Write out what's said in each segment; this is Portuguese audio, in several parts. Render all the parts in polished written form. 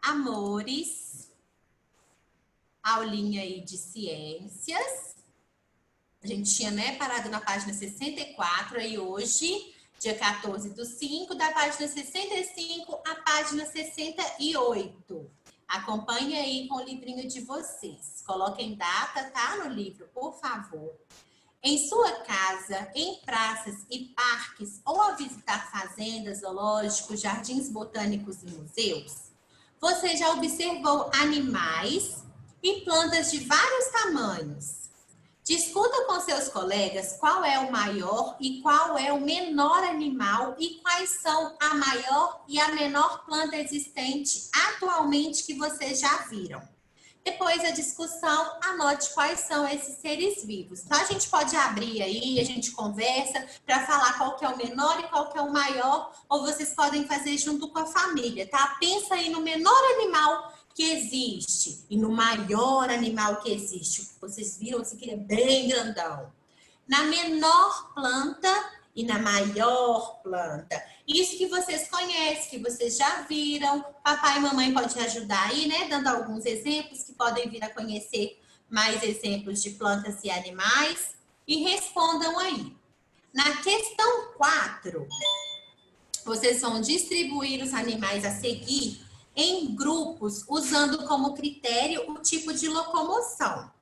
Amores, aulinha aí de ciências. A gente tinha, né, parado na página 64, aí hoje, dia 14/5, da página 65 à página 68. Acompanhe aí com o livrinho de vocês. Coloquem data, tá, no livro, por favor. Em sua casa, em praças e parques, ou ao visitar fazendas, zoológicos, jardins botânicos e museus, você já observou animais e plantas de vários tamanhos. Discuta com seus colegas qual é o maior e qual é o menor animal e quais são a maior e a menor planta existente atualmente que vocês já viram. Depois da discussão, anote quais são esses seres vivos. Então, a gente pode abrir aí, a gente conversa para falar qual que é o menor e qual que é o maior, ou vocês podem fazer junto com a família, tá? Pensa aí no menor animal que existe e no maior animal que existe. Vocês viram assim que ele é bem grandão. Na menor planta e na maior planta. Isso que vocês conhecem, que vocês já viram. Papai e mamãe podem ajudar aí, né? Dando alguns exemplos que podem vir a conhecer mais exemplos de plantas e animais. E respondam aí. Na questão 4, vocês vão distribuir os animais a seguir em grupos, usando como critério o tipo de locomoção.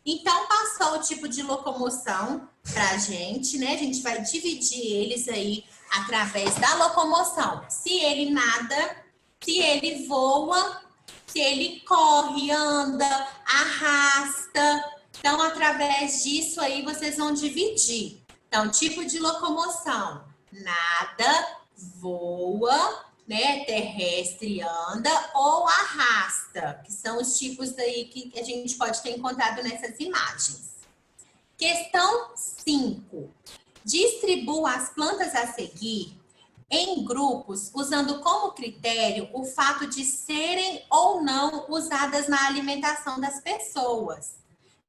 Então, passou o tipo de locomoção para a gente, né? A gente vai dividir eles aí através da locomoção. Se ele nada, se ele voa, se ele corre, anda, arrasta. Então, através disso aí, vocês vão dividir. Então, tipo de locomoção: nada, voa, né, terrestre, anda ou arrasta, que são os tipos daí que a gente pode ter encontrado nessas imagens. Questão 5. Distribua as plantas a seguir em grupos, usando como critério o fato de serem ou não usadas na alimentação das pessoas.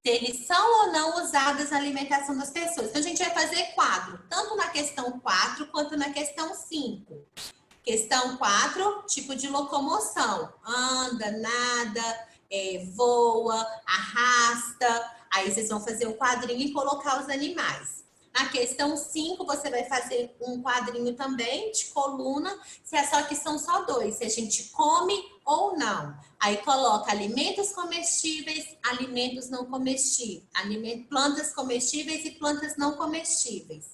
Se eles são ou não usadas na alimentação das pessoas. Então, a gente vai fazer quadro, tanto na questão 4 quanto na questão 5. Questão 4, tipo de locomoção. Anda, nada, voa, arrasta. Aí vocês vão fazer um quadrinho e colocar os animais. Na questão 5, você vai fazer um quadrinho também de coluna, se é só que são só 2, se a gente come ou não. Aí coloca alimentos comestíveis, alimentos não comestíveis, plantas comestíveis e plantas não comestíveis.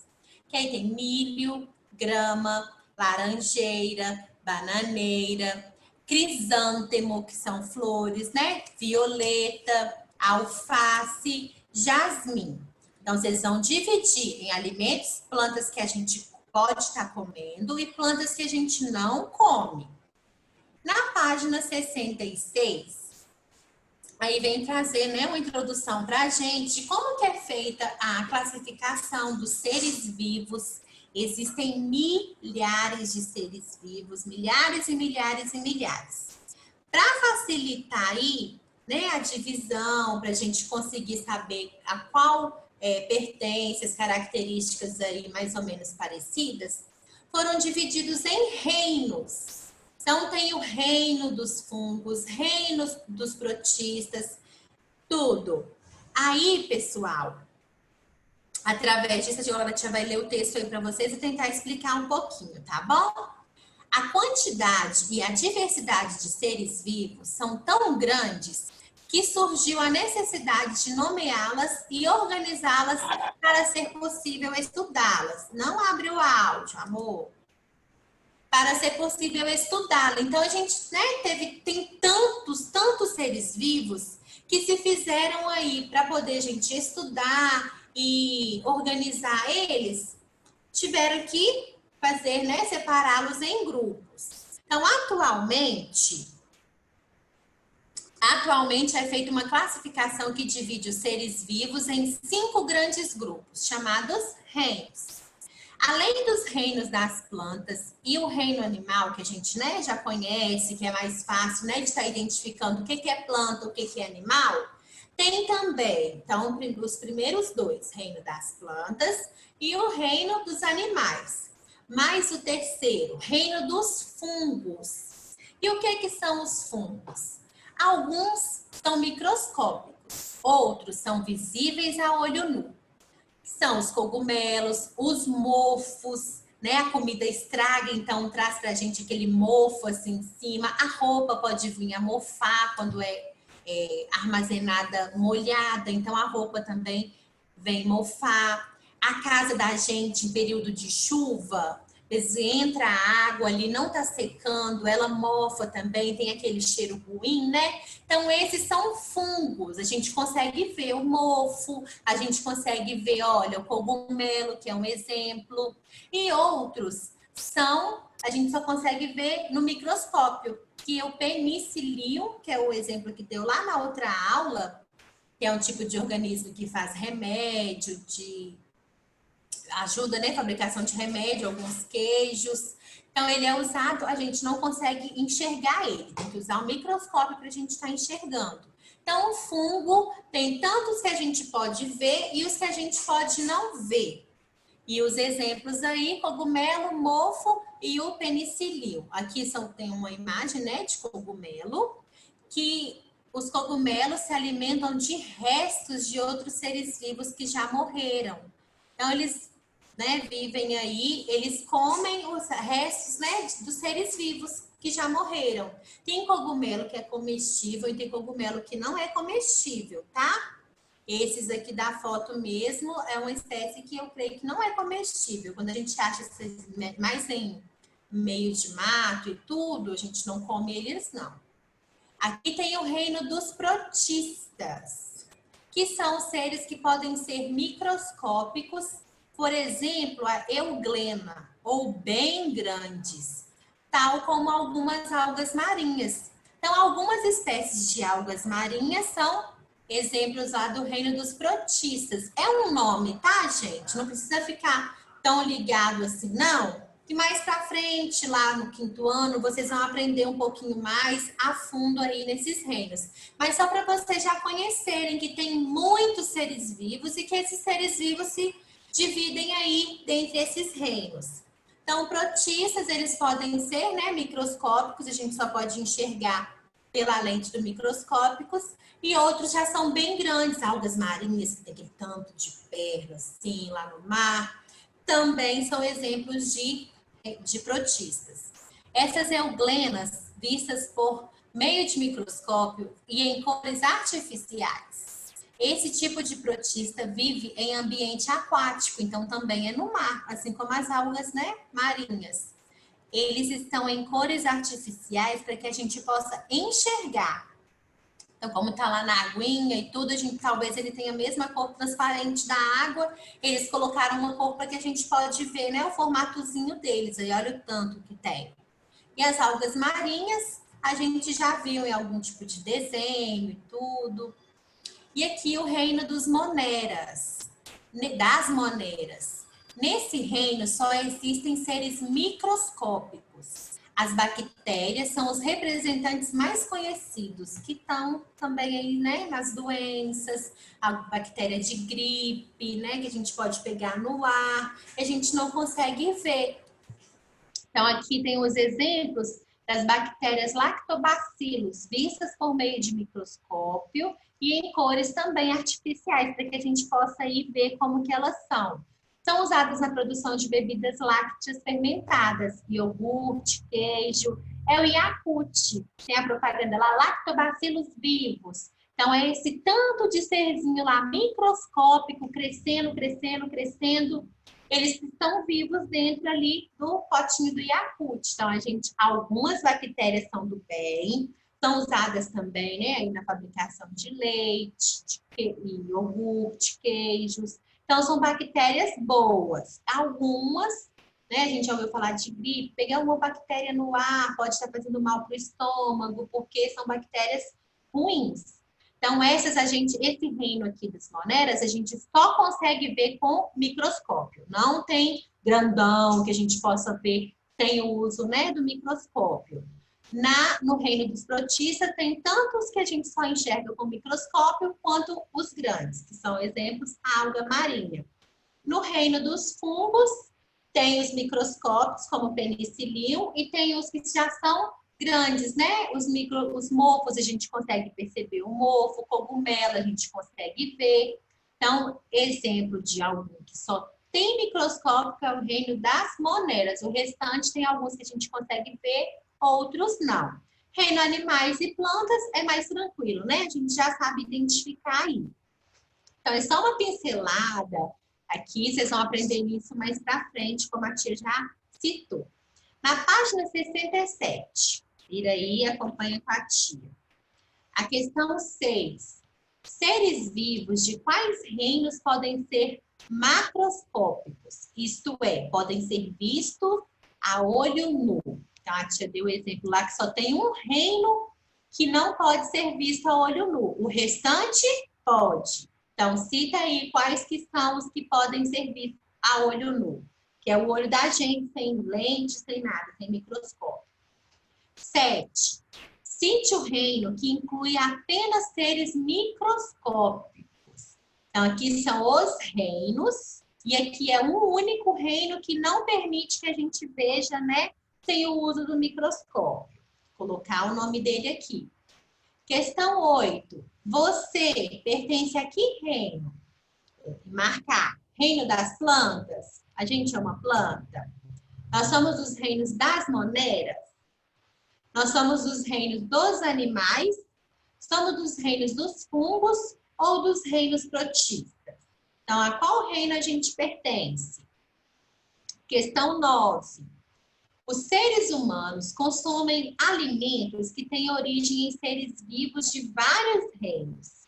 Que aí tem milho, grama, laranjeira, bananeira, crisântemo, que são flores, né? Violeta, alface, jasmim. Então, vocês vão dividir em alimentos, plantas que a gente pode estar comendo e plantas que a gente não come. Na página 66, aí vem trazer, né, uma introdução para a gente de como que é feita a classificação dos seres vivos. Existem milhares de seres vivos, milhares e milhares e milhares. Para facilitar aí, né, a divisão, para a gente conseguir saber a qual pertence, as características aí mais ou menos parecidas, foram divididos em reinos. Então, tem o reino dos fungos, reino dos protistas, tudo. Aí, pessoal, através disso, a Giovana já vai ler o texto aí para vocês e tentar explicar um pouquinho, tá bom? A quantidade e a diversidade de seres vivos são tão grandes que surgiu a necessidade de nomeá-las e organizá-las para ser possível estudá-las. Não abre o áudio, amor. Para ser possível estudá-la. Então, a gente, né, tem tantos seres vivos que se fizeram aí para poder a gente estudar e organizar eles, tiveram que fazer, né, separá-los em grupos. Então, atualmente é feita uma classificação que divide os seres vivos em 5 grandes grupos, chamados reinos. Além dos reinos das plantas e o reino animal, que a gente, né, já conhece, que é mais fácil, né, de estar identificando o que é planta, o que é animal, tem também, então, os primeiros 2, reino das plantas e o reino dos animais. Mais o terceiro, reino dos fungos. E o que são os fungos? Alguns são microscópicos, outros são visíveis a olho nu. São os cogumelos, os mofos, né? A comida estraga, então traz pra gente aquele mofo assim em cima. A roupa pode vir a mofar quando é armazenada molhada, então a roupa também vem mofar. A casa da gente em período de chuva, entra a água ali, não tá secando, ela mofa também, tem aquele cheiro ruim, né? Então, esses são fungos. A gente consegue ver o mofo, a gente consegue ver, olha, o cogumelo, que é um exemplo, e outros a gente só consegue ver no microscópio, que é o penicillium, que é o exemplo que deu lá na outra aula, que é um tipo de organismo que faz remédio, ajuda, né, fabricação de remédio, alguns queijos. Então, ele é usado, a gente não consegue enxergar ele, tem que usar o microscópio para a gente estar enxergando. Então, o fungo tem tantos que a gente pode ver e os que a gente pode não ver. E os exemplos aí, cogumelo, mofo e o penicillium. Aqui tem uma imagem, né, de cogumelo, que os cogumelos se alimentam de restos de outros seres vivos que já morreram. Então, eles, né, vivem aí, eles comem os restos, né, dos seres vivos que já morreram. Tem cogumelo que é comestível e tem cogumelo que não é comestível, tá? Esses aqui da foto mesmo é uma espécie que eu creio que não é comestível. Quando a gente acha esses mais em meio de mato e tudo, a gente não come eles, não. Aqui tem o reino dos protistas, que são seres que podem ser microscópicos, por exemplo, a euglena, ou bem grandes, tal como algumas algas marinhas. Então, algumas espécies de algas marinhas são exemplos lá do reino dos protistas. É um nome, tá, gente? Não precisa ficar tão ligado assim, não. E mais para frente, lá no 5º ano, vocês vão aprender um pouquinho mais a fundo aí nesses reinos. Mas só para vocês já conhecerem que tem muitos seres vivos e que esses seres vivos se dividem aí dentre esses reinos. Então, protistas, eles podem ser, né, microscópicos, a gente só pode enxergar pela lente do microscópicos, e outros já são bem grandes, algas marinhas, que tem aquele tanto de perna, assim, lá no mar, também são exemplos de protistas. Essas euglenas, vistas por meio de microscópio e em cores artificiais. Esse tipo de protista vive em ambiente aquático, então também é no mar, assim como as algas, né, marinhas. Eles estão em cores artificiais para que a gente possa enxergar. Então, como está lá na aguinha e tudo, talvez ele tenha a mesma cor transparente da água. Eles colocaram uma cor para que a gente pode ver, né, o formatozinho deles. Aí olha o tanto que tem. E as algas marinhas, a gente já viu em algum tipo de desenho e tudo. E aqui o reino dos moneras, das moneras. Nesse reino só existem seres microscópicos. As bactérias são os representantes mais conhecidos, que estão também aí, né, nas doenças, a bactéria de gripe, né, que a gente pode pegar no ar, a gente não consegue ver. Então, aqui tem os exemplos das bactérias lactobacillus, vistas por meio de microscópio e em cores também artificiais, para que a gente possa aí ver como que elas são. São usadas na produção de bebidas lácteas fermentadas, iogurte, queijo. É o Yakult, tem a propaganda lá, lactobacillus vivos. Então, é esse tanto de serzinho lá microscópico, crescendo, crescendo, crescendo. Eles estão vivos dentro ali do potinho do Yakult. Então, algumas bactérias são do bem, são usadas também, né, aí na fabricação de leite, iogurte, queijos. Então, são bactérias boas. Algumas, né, a gente já ouviu falar de gripe, pegar uma bactéria no ar pode estar fazendo mal para o estômago, porque são bactérias ruins. Então, esse reino aqui das moneras, a gente só consegue ver com microscópio. Não tem grandão que a gente possa ver sem o uso, né, do microscópio. No reino dos protistas, tem tantos que a gente só enxerga com microscópio, quanto os grandes, que são exemplos, a alga marinha. No reino dos fungos, tem os microscópios, como o penicillium, e tem os que já são grandes, né? Os mofos a gente consegue perceber o mofo, cogumelo a gente consegue ver. Então, exemplo de algum que só tem microscópio é o reino das moneras. O restante tem alguns que a gente consegue ver, outros não. Reino animais e plantas é mais tranquilo, né? A gente já sabe identificar aí. Então, é só uma pincelada aqui, vocês vão aprender isso mais para frente, como a tia já citou. Na página 67, vira aí e acompanha com a tia. A questão 6. Seres vivos de quais reinos podem ser macroscópicos? Isto é, podem ser vistos a olho nu. Então, a tia deu o exemplo lá que só tem um reino que não pode ser visto a olho nu. O restante pode. Então, cita aí quais que são os que podem ser vistos a olho nu. Que é o olho da gente, sem lente, sem nada, sem microscópio. 7. Cite o reino que inclui apenas seres microscópicos. Então, aqui são os reinos, e aqui é um único reino que não permite que a gente veja, né, sem o uso do microscópio. Vou colocar o nome dele aqui. Questão 8. Você pertence a que reino? Marcar. Reino das plantas? A gente é uma planta? Nós somos os reinos das moneras? Nós somos os reinos dos animais? Somos dos reinos dos fungos ou dos reinos protistas? Então, a qual reino a gente pertence? Questão 9. Os seres humanos consomem alimentos que têm origem em seres vivos de vários reinos.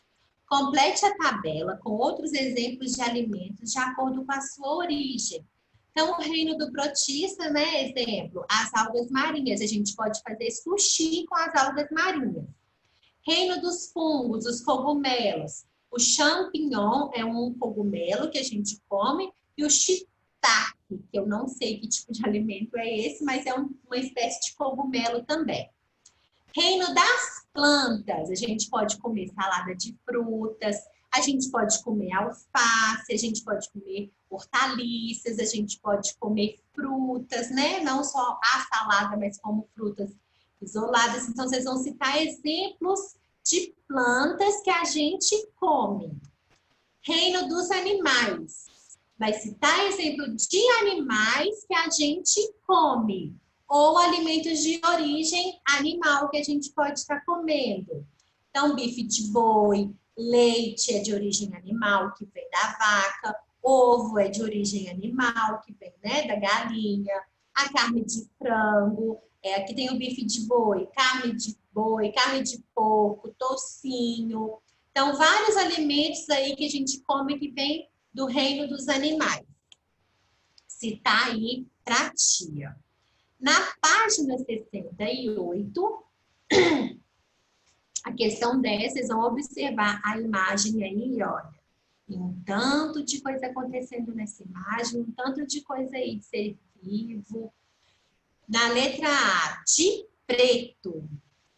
Complete a tabela com outros exemplos de alimentos de acordo com a sua origem. Então, o reino do protista, né? Exemplo, as algas marinhas. A gente pode fazer sushi com as algas marinhas. Reino dos fungos, os cogumelos. O champignon é um cogumelo que a gente come. E o shiitake, que eu não sei que tipo de alimento é esse, mas é uma espécie de cogumelo também. Reino das plantas. A gente pode comer salada de frutas. A gente pode comer alface, a gente pode comer hortaliças, a gente pode comer frutas, né? Não só a salada, mas como frutas isoladas. Então, vocês vão citar exemplos de plantas que a gente come. Reino dos animais. Vai citar exemplo de animais que a gente come. Ou alimentos de origem animal que a gente pode estar comendo. Então, bife de boi, leite é de origem animal, que vem da vaca. Ovo é de origem animal, que vem, né, da galinha. A carne de frango, aqui tem o bife de boi, carne de porco, toucinho. Então, vários alimentos aí que a gente come que vem do reino dos animais. Citar aí para a tia. Na página 68, a questão 10, vocês vão observar a imagem aí, olha. Tem um tanto de coisa acontecendo nessa imagem, um tanto de coisa aí de ser vivo. Na letra A, de preto,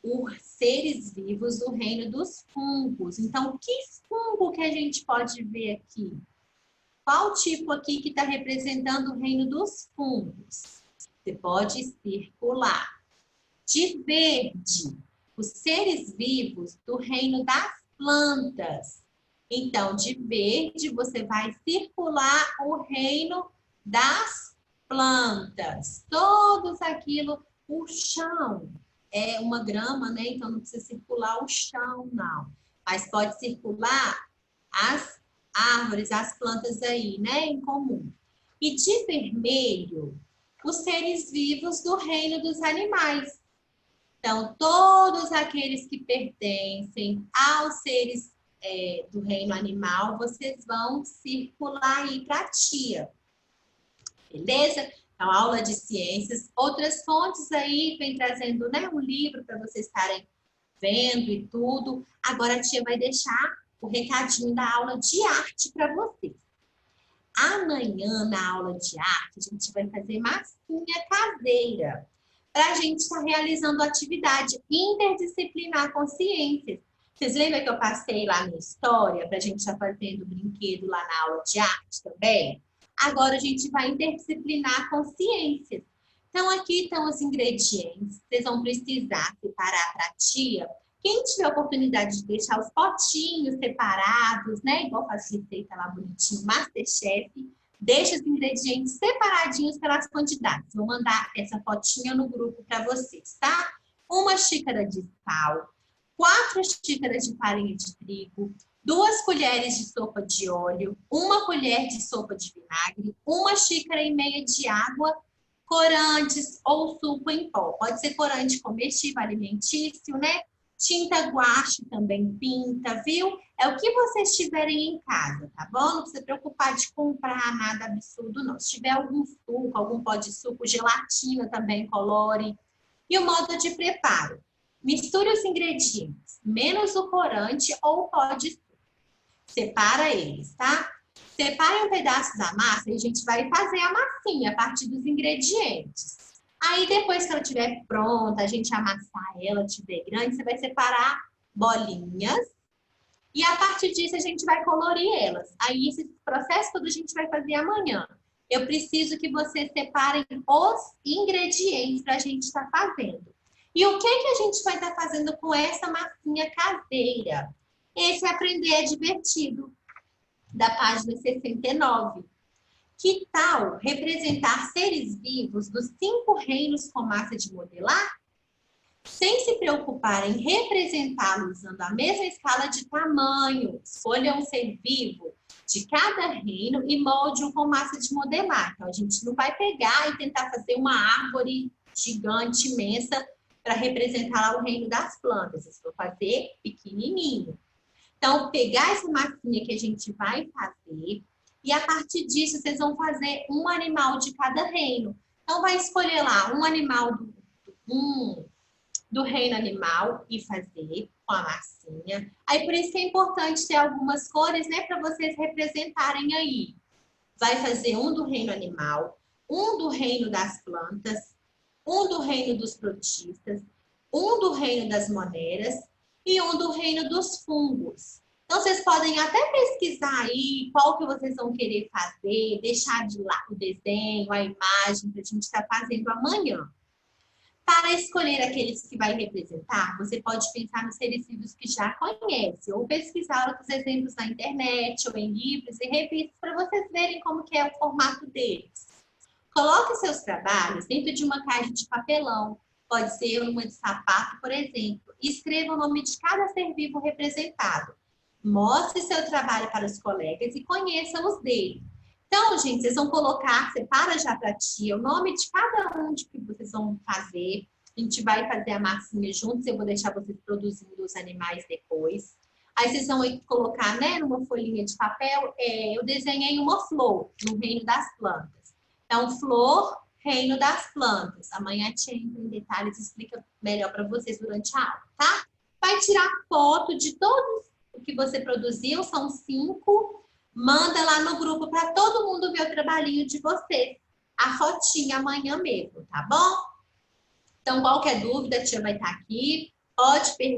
os seres vivos do reino dos fungos. Então, que fungo que a gente pode ver aqui? Qual tipo aqui que está representando o reino dos fungos? Você pode circular. De verde, os seres vivos do reino das plantas. Então, de verde, você vai circular o reino das plantas. Todos aquilo, o chão é uma grama, né? Então, não precisa circular o chão, não. Mas pode circular as árvores, as plantas aí, né? Em comum. E de vermelho, os seres vivos do reino dos animais. Então, todos aqueles que pertencem aos seres do reino animal, vocês vão circular aí para a tia. Beleza? Então, aula de ciências. Outras fontes aí, vem trazendo, né, um livro para vocês estarem vendo e tudo. Agora a tia vai deixar o recadinho da aula de arte para vocês. Amanhã, na aula de arte, a gente vai fazer massinha caseira para a gente estar realizando atividade interdisciplinar com ciências. Vocês lembram que eu passei lá na história para a gente estar fazendo brinquedo lá na aula de arte também? Agora a gente vai interdisciplinar com ciências. Então, aqui estão os ingredientes. Vocês vão precisar separar para a tia. Quem tiver a oportunidade de deixar os potinhos separados, né? Igual faz receita lá bonitinho, Masterchef, deixa os ingredientes separadinhos pelas quantidades. Vou mandar essa fotinha no grupo para vocês, tá? 1 xícara de sal, 4 xícaras de farinha de trigo, 2 colheres de sopa de óleo, 1 colher de sopa de vinagre, 1,5 xícaras de água, corantes ou suco em pó. Pode ser corante comestível alimentício, né? Tinta guache também pinta, viu? É o que vocês tiverem em casa, tá bom? Não precisa preocupar de comprar nada absurdo, não. Se tiver algum suco, algum pó de suco, gelatina também colore. E o modo de preparo. Misture os ingredientes, menos o corante ou o pó de suco. Separa eles, tá? Separe um pedaço da massa e a gente vai fazer a massinha a partir dos ingredientes. Aí, depois que ela estiver pronta, a gente amassar ela, estiver grande, você vai separar bolinhas. E a partir disso, a gente vai colorir elas. Aí, esse processo todo a gente vai fazer amanhã. Eu preciso que vocês separem os ingredientes para a gente estar fazendo. E o que a gente vai estar fazendo com essa massinha caseira? Esse Aprender é Divertido, da página 69. Que tal representar seres vivos dos 5 reinos com massa de modelar? Sem se preocupar em representá-los usando a mesma escala de tamanho. Escolha um ser vivo de cada reino e molde-o com massa de modelar. Então, a gente não vai pegar e tentar fazer uma árvore gigante, imensa, para representar lá o reino das plantas. Vocês vão fazer pequenininho. Então, pegar essa massinha que a gente vai fazer e a partir disso vocês vão fazer um animal de cada reino. Então, vai escolher lá um animal do reino animal e fazer com a massinha. Aí, por isso que é importante ter algumas cores, né, para vocês representarem aí. Vai fazer um do reino animal, um do reino das plantas, um do reino dos protistas, um do reino das moneras e um do reino dos fungos. Então, vocês podem até pesquisar aí qual que vocês vão querer fazer, deixar de lá o desenho, a imagem que a gente está fazendo amanhã. Para escolher aqueles que vai representar, você pode pensar nos seres vivos que já conhece, ou pesquisar outros exemplos na internet ou em livros e revistas para vocês verem como que é o formato deles. Coloque seus trabalhos dentro de uma caixa de papelão, pode ser uma de sapato, por exemplo, e escreva o nome de cada ser vivo representado. Mostre seu trabalho para os colegas e conheça os dele. Então, gente, vocês vão colocar, separa já para a tia, o nome de cada um de que vocês vão fazer. A gente vai fazer a massinha juntos, eu vou deixar vocês produzindo os animais depois. Aí vocês vão colocar, né, numa folhinha de papel, eu desenhei uma flor no reino das plantas. Então, flor, reino das plantas. Amanhã a tia entra em detalhes e explica melhor para vocês durante a aula, tá? Vai tirar foto de todos o que você produziu, são 5. Manda lá no grupo para todo mundo ver o trabalhinho de vocês. A fotinha amanhã mesmo, tá bom? Então, qualquer dúvida, a tia vai estar aqui. Pode perguntar.